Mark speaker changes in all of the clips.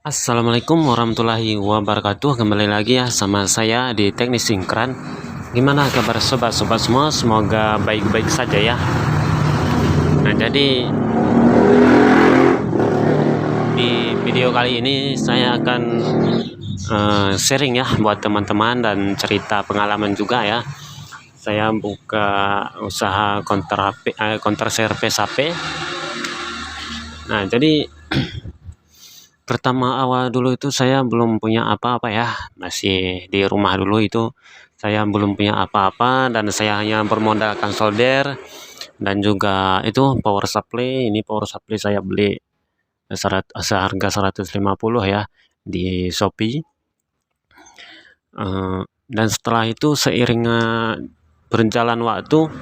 Speaker 1: Assalamualaikum warahmatullahi wabarakatuh. Kembali lagi ya sama saya di Teknik Sinkran. Gimana kabar sobat-sobat semua? Semoga baik-baik saja ya. Nah, jadi di video kali ini saya akan sharing ya buat teman-teman dan cerita pengalaman juga ya. Saya buka usaha counter service HP. Nah, jadi pertama awal dulu itu saya belum punya apa-apa ya, masih di rumah dulu itu saya belum punya apa-apa dan saya hanya bermodalkan solder dan juga itu power supply. Ini power supply saya beli seharga 150 ya di Shopee. Dan setelah itu seiring berjalan waktu,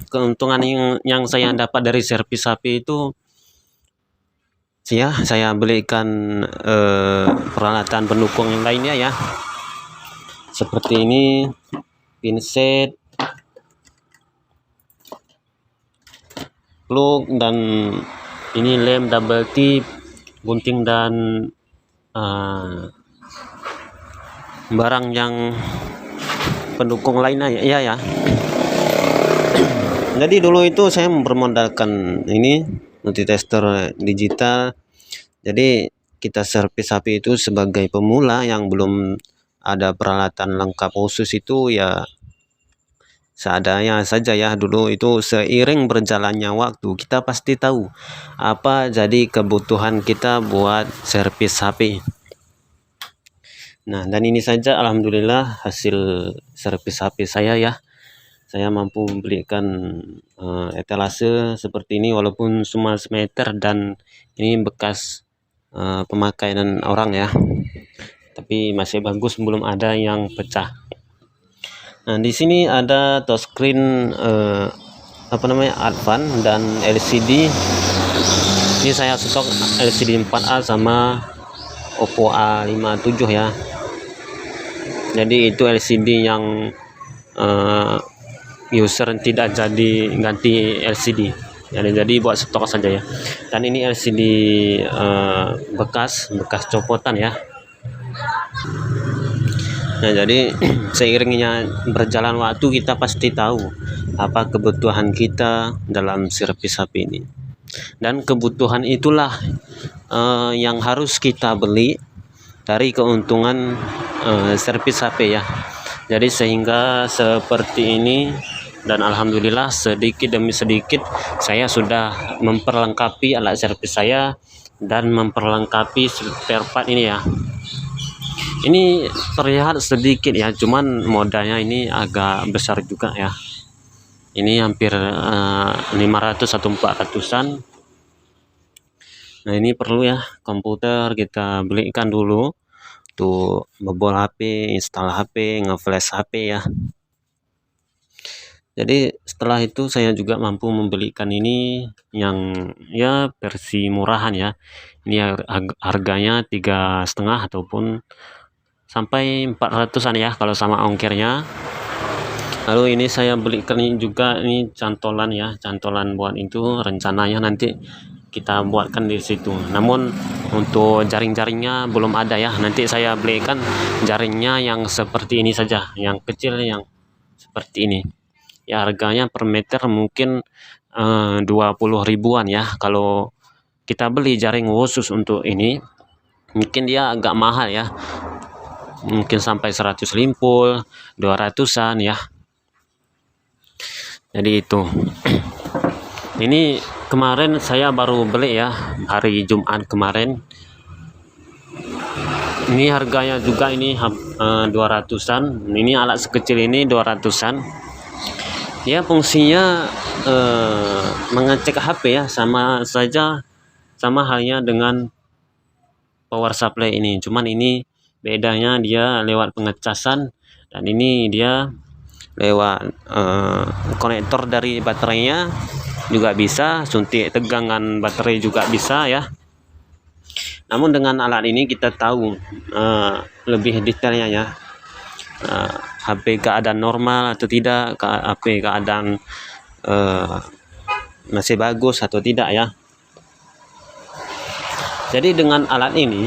Speaker 1: keuntungan yang saya dapat dari servis HP itu ya saya belikan peralatan pendukung yang lainnya ya, seperti ini pinset, plug, dan ini lem double tip, gunting, dan barang yang pendukung lainnya ya. Jadi dulu itu saya bermodalkan ini multitester digital. Jadi kita servis HP itu sebagai pemula yang belum ada peralatan lengkap khusus itu ya seadanya saja ya. Dulu itu seiring berjalannya waktu kita pasti tahu apa jadi kebutuhan kita buat servis HP. Nah, dan ini saja alhamdulillah hasil servis HP saya ya. Saya mampu membelikan etalase seperti ini walaupun cuma semeter dan ini bekas pemakaian orang ya, tapi masih bagus, belum ada yang pecah. Nah, di sini ada touchscreen Advan dan LCD. Ini saya stok LCD 4A sama Oppo A57 ya. Jadi itu LCD yang user tidak jadi ganti LCD, jadi buat stok saja ya. Dan ini LCD bekas copotan ya. Nah, jadi seiringnya berjalan waktu kita pasti tahu apa kebutuhan kita dalam servis HP ini, dan kebutuhan itulah yang harus kita beli dari keuntungan servis HP ya. Jadi sehingga seperti ini, dan alhamdulillah sedikit demi sedikit saya sudah memperlengkapi alat servis saya dan memperlengkapi spare part ini ya. Ini terlihat sedikit ya, cuman modalnya ini agak besar juga ya. Ini hampir 500 atau 400-an. Nah, ini perlu ya komputer kita belikan dulu tuh, membobol HP, install HP, nge-flash HP ya. Jadi setelah itu saya juga mampu membelikan ini yang ya versi murahan ya. Ini harganya 3,5 ataupun sampai 400-an ya kalau sama ongkirnya. Lalu ini saya belikan ini juga, ini cantolan ya, cantolan buat itu rencananya nanti kita buatkan di situ. Namun untuk jaring-jaringnya belum ada ya. Nanti saya belikan jaringnya yang seperti ini saja, yang kecil, yang seperti ini. Ya harganya per meter mungkin 20 ribuan ya. Kalau kita beli jaring khusus untuk ini mungkin dia agak mahal ya. Mungkin sampai 100 limpul, 200-an ya. Jadi itu. Ini kemarin saya baru beli ya, hari Jumat kemarin. Ini harganya juga ini 200-an. Ini alat sekecil ini 200-an. Ya fungsinya mengecek HP ya, sama halnya dengan power supply ini. Cuman ini bedanya dia lewat pengecasan, dan ini dia lewat konektor dari baterainya juga bisa, suntik tegangan baterai juga bisa ya. Namun dengan alat ini kita tahu lebih detailnya ya, HP keadaan normal atau tidak, HP keadaan masih bagus atau tidak ya. Jadi dengan alat ini,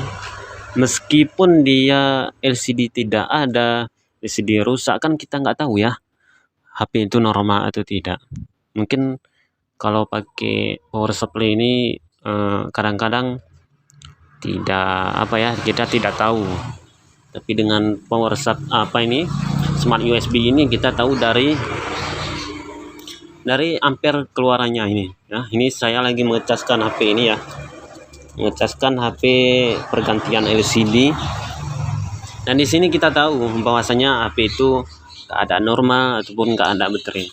Speaker 1: meskipun dia LCD tidak ada, LCD rusak, kan kita nggak tahu ya HP itu normal atau tidak. Mungkin kalau pakai power supply ini kadang-kadang tidak apa ya, kita tidak tahu. Tapi dengan power smart USB ini kita tahu dari ampere keluarannya ini ya. Ini saya lagi mengecaskan HP ini ya, mengecaskan HP pergantian LCD, dan di sini kita tahu bahwasanya HP itu keadaan normal ataupun keadaan baterai.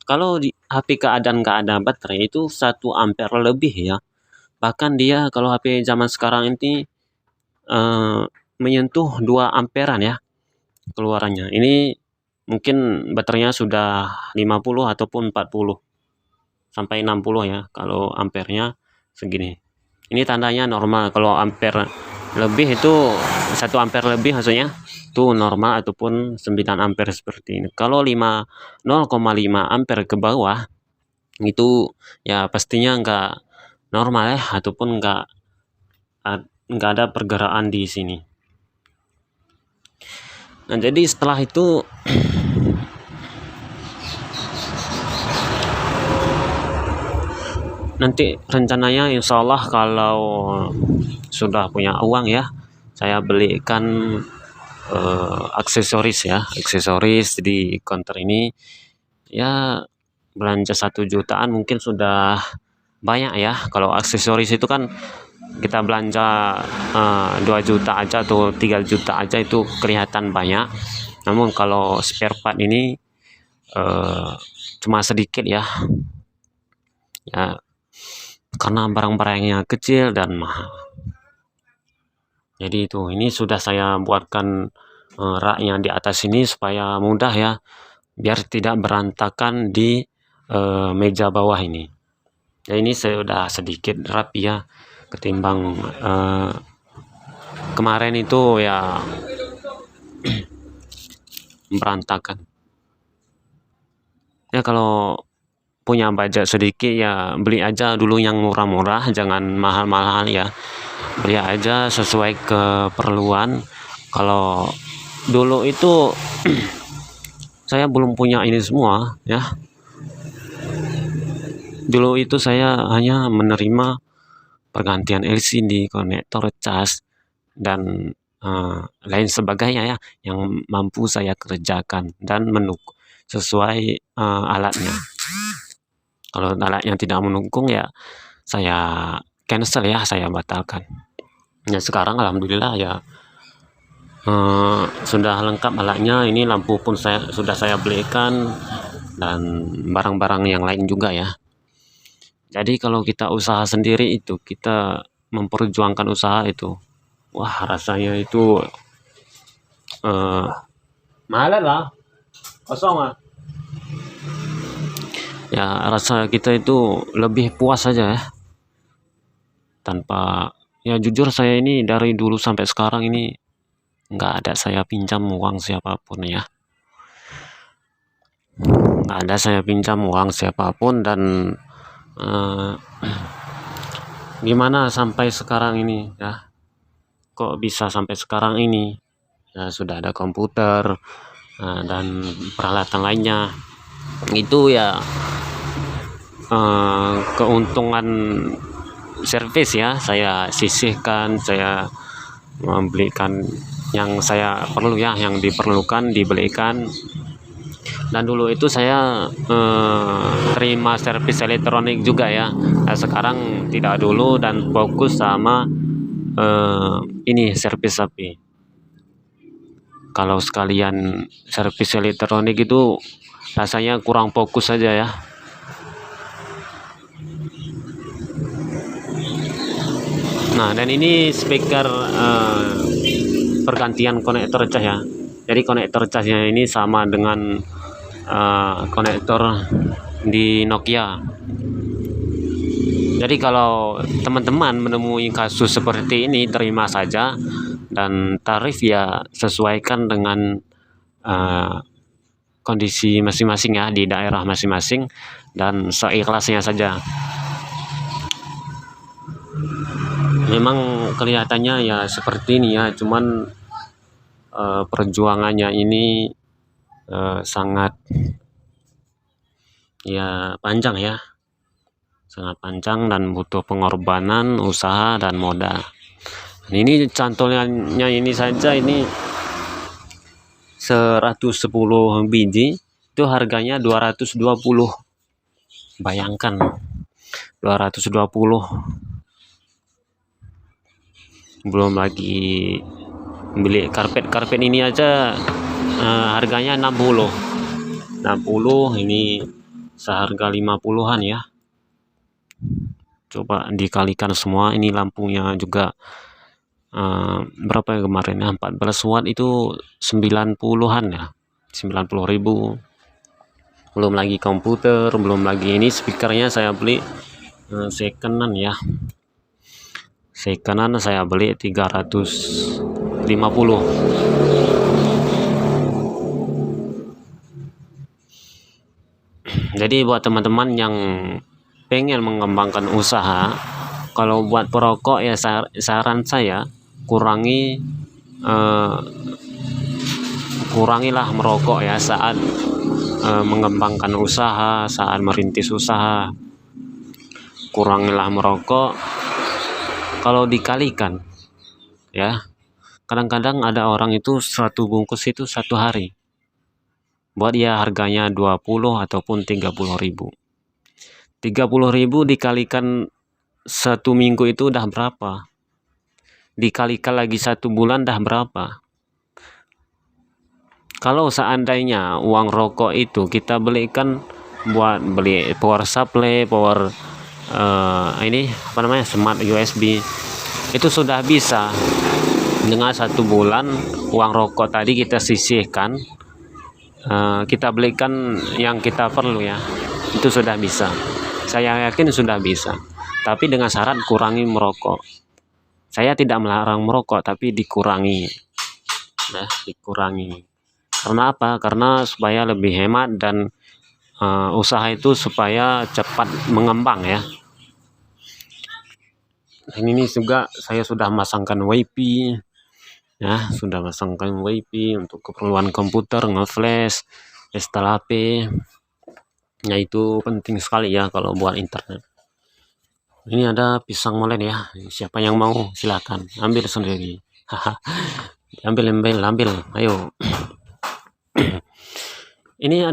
Speaker 1: Kalau di HP keadaan nggak ada baterai itu 1 ampere lebih ya, bahkan dia kalau HP zaman sekarang ini menyentuh 2 amperan ya keluarannya. Ini mungkin baterainya sudah 50 ataupun 40 sampai 60 ya kalau ampernya segini. Ini tandanya normal. Kalau ampere lebih itu 1 ampere lebih maksudnya itu normal ataupun 9 ampere seperti ini. Kalau 0,5 ampere ke bawah itu ya pastinya enggak normal ya, ataupun enggak ada pergerakan di sini. Nah, jadi setelah itu nanti rencananya insya Allah kalau sudah punya uang ya, saya belikan aksesoris di counter ini ya. Belanja 1 jutaan mungkin sudah banyak ya. Kalau aksesoris itu kan kita belanja 2 juta aja atau 3 juta aja itu kelihatan banyak. Namun kalau spare part ini cuma sedikit ya karena barang-barangnya kecil dan mahal. Jadi ini sudah saya buatkan raknya di atas ini supaya mudah ya, biar tidak berantakan di meja bawah ini. Ya, ini saya sudah sedikit rapi ya ketimbang kemarin itu ya berantakan. Ya kalau punya budget sedikit ya beli aja dulu yang murah-murah, jangan mahal-mahal ya. Beli aja sesuai keperluan. Kalau dulu itu saya belum punya ini semua ya. Dulu itu saya hanya menerima pergantian LCD, konektor cas, dan lain sebagainya ya yang mampu saya kerjakan dan sesuai alatnya. Kalau alatnya tidak mendukung ya saya cancel ya, saya batalkan. Ya sekarang alhamdulillah ya sudah lengkap alatnya. Ini lampu pun sudah saya belikan dan barang-barang yang lain juga ya. Jadi kalau kita usaha sendiri itu, kita memperjuangkan usaha itu, wah rasanya itu mahal lah, kosong ya, rasa kita itu lebih puas saja ya. Tanpa ya, jujur saya ini dari dulu sampai sekarang ini nggak ada saya pinjam uang siapapun ya, nggak ada saya pinjam uang siapapun. Dan gimana sampai sekarang ini ya, kok bisa sampai sekarang ini ya, sudah ada komputer dan peralatan lainnya. Itu ya keuntungan servis ya, saya sisihkan, saya membelikan yang saya perlu ya, yang diperlukan dibelikan. Dan dulu itu saya terima servis elektronik juga ya. Nah, sekarang tidak dulu dan fokus sama ini servis HP. Kalau sekalian servis elektronik itu rasanya kurang fokus saja ya. Nah, dan ini speaker pergantian konektor cas ya. Jadi konektor casnya ini sama dengan konektor di Nokia. Jadi kalau teman-teman menemui kasus seperti ini, terima saja, dan tarif ya sesuaikan dengan kondisi masing-masing ya, di daerah masing-masing, dan seikhlasnya saja. memang kelihatannya ya seperti ini ya, cuman perjuangannya ini sangat ya panjang ya, sangat panjang dan butuh pengorbanan, usaha dan modal. Ini contohnya ini saja, ini 110 biji itu harganya 220. Bayangkan 220, belum lagi beli karpet ini aja harganya 60, ini seharga 50-an ya. Coba dikalikan semua, ini lampunya juga berapa ya kemarin ya, 14 watt itu 90-an ya, 90.000. Belum lagi komputer, belum lagi ini speakernya saya beli secondan ya, secondan saya beli 350. Jadi buat teman-teman yang pengen mengembangkan usaha, kalau buat perokok ya saran saya kurangilah merokok ya saat mengembangkan usaha, saat merintis usaha. Kurangilah merokok. Kalau dikalikan ya, kadang-kadang ada orang itu 1 bungkus itu 1 hari, buat ya harganya 20 ataupun 30.000. 30.000 dikalikan 1 minggu itu udah berapa? Dikalikan lagi 1 bulan dah berapa? Kalau seandainya uang rokok itu kita belikan buat beli power supply, power ini apa namanya, smart USB, itu sudah bisa dengan 1 bulan uang rokok tadi kita sisihkan, kita belikan yang kita perlu ya, itu sudah bisa. Saya yakin sudah bisa, tapi dengan syarat kurangi merokok. Saya tidak melarang merokok, tapi dikurangi, nah dikurangi. Karena apa? Karena supaya lebih hemat dan usaha itu supaya cepat mengembang ya. Ini juga saya sudah masangkan WiFi ya, sudah masangkan WiFi untuk keperluan komputer, ngeflash, install HP. Nah itu penting sekali ya kalau buat internet. Ini ada pisang molen ya, siapa yang mau silakan ambil sendiri. ambil, ayo. Ini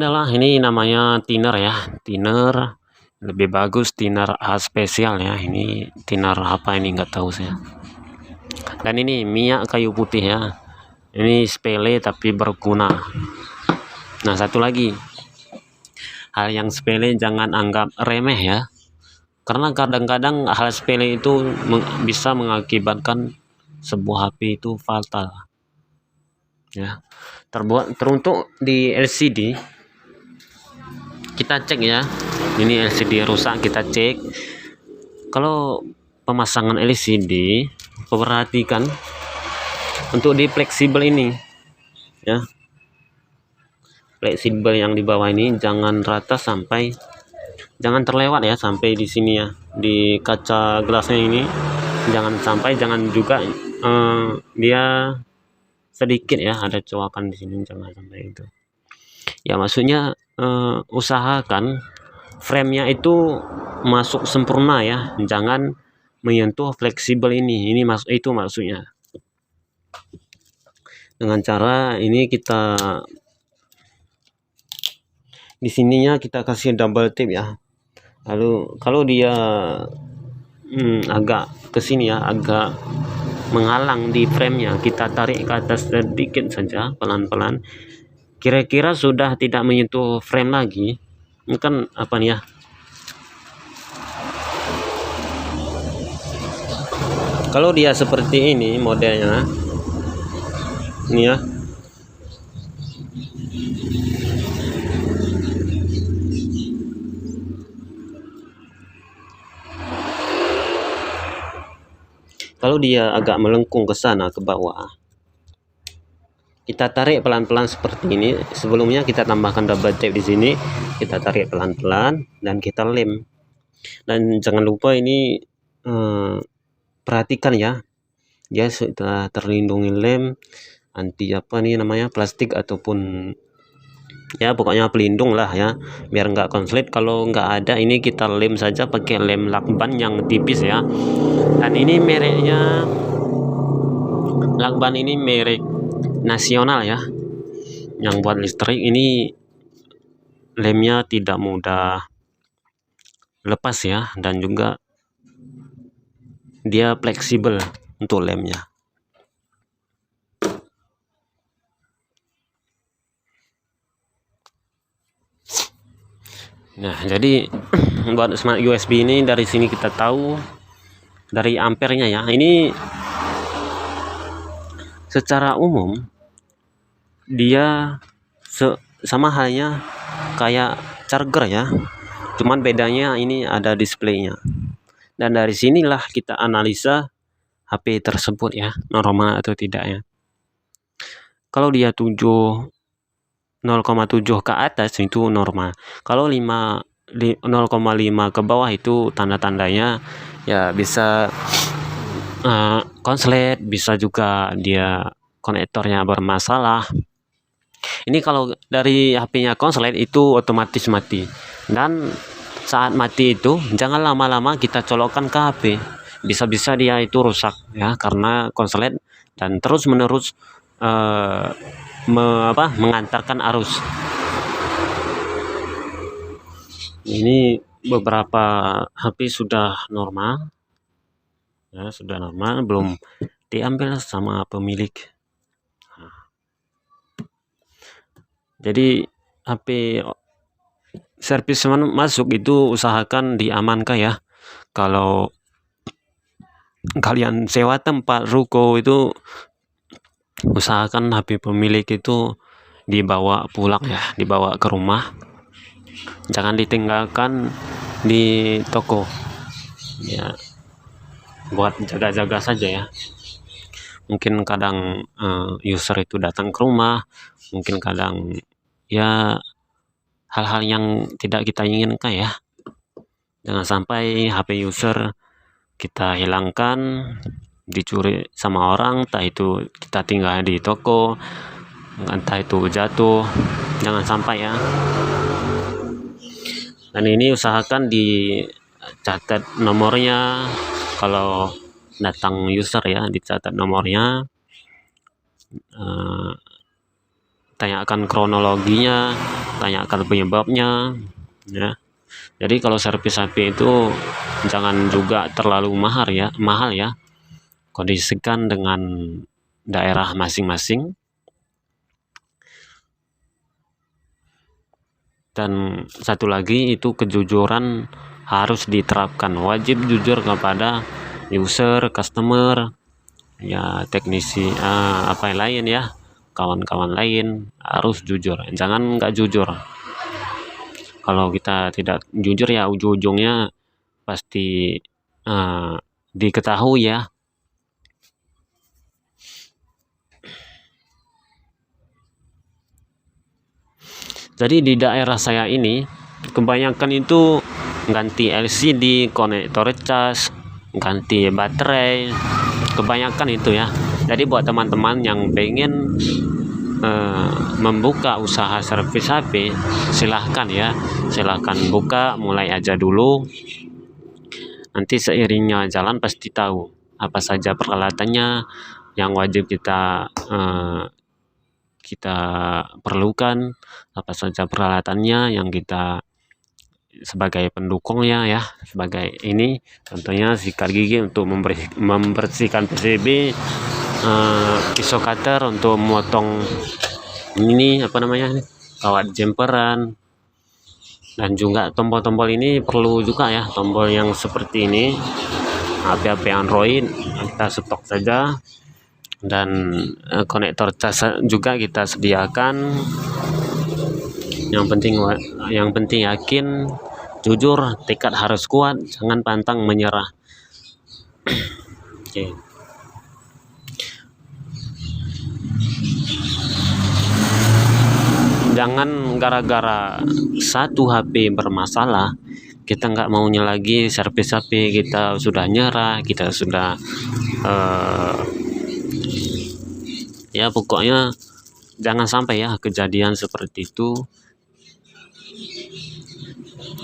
Speaker 1: namanya thinner ya, thinner. Lebih bagus thinner A spesial ya, ini thinner apa ini nggak tahu saya. Dan ini minyak kayu putih ya, ini sepele tapi berguna. Nah satu lagi, hal yang sepele jangan anggap remeh ya, karena kadang-kadang hal sepele itu bisa mengakibatkan sebuah HP itu fatal ya. Teruntuk di LCD, kita cek ya, ini LCD rusak, kita cek. Kalau pemasangan LCD, perhatikan untuk di fleksibel ini ya, fleksibel yang di bawah ini jangan rata sampai, jangan terlewat ya sampai di sini ya, di kaca gelasnya ini jangan sampai, jangan juga dia sedikit ya ada coakan di sini, jangan sampai itu ya. Maksudnya usahakan framenya itu masuk sempurna ya, jangan menyentuh fleksibel ini itu maksudnya. Dengan cara ini kita di sininya kita kasih double tap ya. Lalu kalau dia agak ke sini ya, agak menghalang di framenya, kita tarik ke atas sedikit saja, pelan-pelan, kira-kira sudah tidak menyentuh frame lagi. Ini kan apa nih ya, kalau dia seperti ini modelnya ini ya, kalau dia agak melengkung ke sana ke bawah, kita tarik pelan-pelan seperti ini. Sebelumnya kita tambahkan double tape di sini, kita tarik pelan-pelan dan kita lem. Dan jangan lupa ini perhatikan ya, dia sudah terlindungi lem anti apa nih namanya plastik ataupun ya pokoknya pelindung lah ya, biar nggak konslet. Kalau nggak ada ini kita lem saja pakai lem lakban yang tipis ya. Dan ini mereknya lakban, ini merek nasional ya, yang buat listrik. Ini lemnya tidak mudah lepas ya, dan juga dia fleksibel untuk lemnya. Nah, jadi buat smart USB ini dari sini kita tahu dari ampernya ya. Ini secara umum dia sama halnya kayak charger ya. Cuman bedanya ini ada displaynya. Dan dari sinilah kita analisa HP tersebut ya, normal atau tidaknya. Kalau dia 0,7 ke atas itu normal. Kalau 0,5 ke bawah itu tanda-tandanya ya bisa konslet, bisa juga dia konektornya bermasalah. Ini kalau dari HP-nya konslet itu otomatis mati. Dan saat mati itu jangan lama-lama kita colokkan ke HP. Bisa-bisa dia itu rusak ya karena konslet dan terus-menerus mengantarkan arus. Ini beberapa HP sudah normal ya, belum diambil sama pemilik. Jadi HP servis masuk itu usahakan diamankan ya. Kalau kalian sewa tempat ruko itu usahakan HP pemilik itu dibawa pulang ya, dibawa ke rumah, jangan ditinggalkan di toko ya, buat jaga-jaga saja ya. Mungkin kadang user itu datang ke rumah, mungkin kadang ya hal-hal yang tidak kita inginkan ya. Jangan sampai HP user kita hilangkan, dicuri sama orang, entah itu kita tinggal di toko, entah itu jatuh, jangan sampai ya. Dan ini usahakan dicatat nomornya, kalau datang user ya dicatat nomornya, tanyakan kronologinya, tanyakan penyebabnya ya. Jadi kalau servis HP itu jangan juga terlalu mahal ya, kondisikan dengan daerah masing-masing. Dan satu lagi itu kejujuran harus diterapkan, wajib jujur kepada user, customer ya, teknisi apa yang lain ya, kawan-kawan lain harus jujur, jangan nggak jujur. Kalau kita tidak jujur ya ujung-ujungnya pasti diketahui ya. Jadi di daerah saya ini kebanyakan itu ganti LCD, konektor cas, ganti baterai, kebanyakan itu ya. Jadi buat teman-teman yang pengen membuka usaha servis HP, silahkan ya, silahkan buka, mulai aja dulu. Nanti seiringnya jalan pasti tahu apa saja peralatannya yang wajib kita perlukan, apa saja peralatannya yang kita sebagai pendukungnya ya, sebagai ini contohnya sikat gigi untuk membersihkan PCB, pisau cutter untuk memotong ini apa namanya kawat jemperan, dan juga tombol-tombol ini perlu juga ya, tombol yang seperti ini HP Android kita stok saja. Dan konektor cas juga kita sediakan. Yang penting yakin, jujur, tekad harus kuat, jangan pantang menyerah. Oke. Jangan gara-gara satu HP bermasalah kita nggak maunya lagi servis HP, kita sudah nyerah, kita sudah ya pokoknya jangan sampai ya kejadian seperti itu.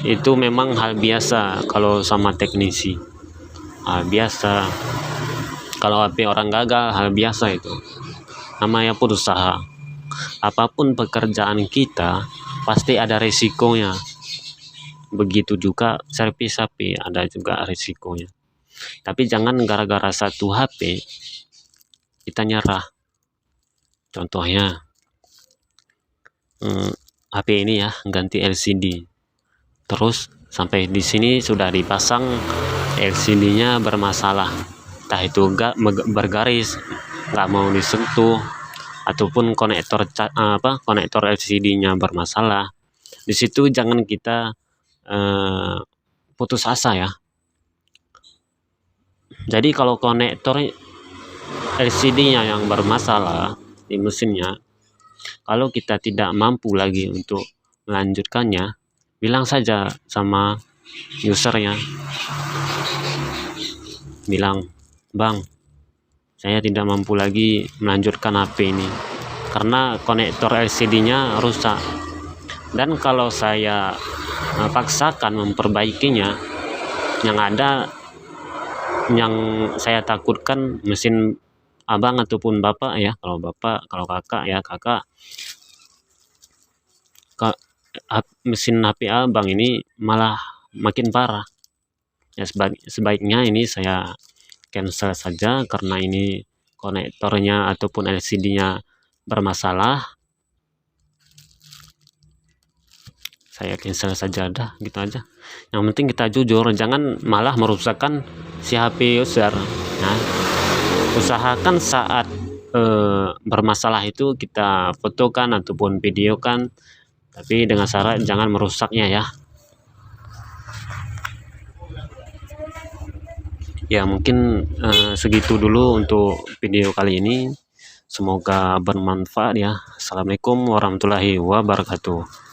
Speaker 1: Itu memang hal biasa kalau sama teknisi, hal biasa. Kalau HP orang gagal, hal biasa itu. Namanya berusaha. Apapun pekerjaan kita pasti ada resikonya. Begitu juga servis HP, ada juga resikonya. Tapi jangan gara-gara satu HP kita nyerah. Contohnya HP ini ya ganti LCD, terus sampai di sini sudah dipasang LCD-nya bermasalah, entah itu enggak bergaris, nggak mau disentuh, ataupun konektor LCD-nya bermasalah. Di situ jangan kita putus asa ya. Jadi kalau konektor LCD-nya yang bermasalah di mesinnya, kalau kita tidak mampu lagi untuk melanjutkannya, bilang saja sama usernya, bilang, "Bang, saya tidak mampu lagi melanjutkan HP ini karena konektor LCD-nya rusak, dan kalau saya paksakan memperbaikinya, yang saya takutkan mesin abang ataupun bapak ya, kalau bapak, kalau kakak ya kakak, mesin HP abang ini malah makin parah. Ya sebaiknya ini saya cancel saja karena ini konektornya ataupun LCD-nya bermasalah. Saya cancel saja, dah gitu aja. Yang penting kita jujur, jangan malah merusakkan si HP user. Nah, usahakan saat bermasalah itu kita fotokan ataupun videokan, tapi dengan syarat jangan merusaknya ya. Ya mungkin segitu dulu untuk video kali ini, semoga bermanfaat ya. Assalamualaikum warahmatullahi wabarakatuh.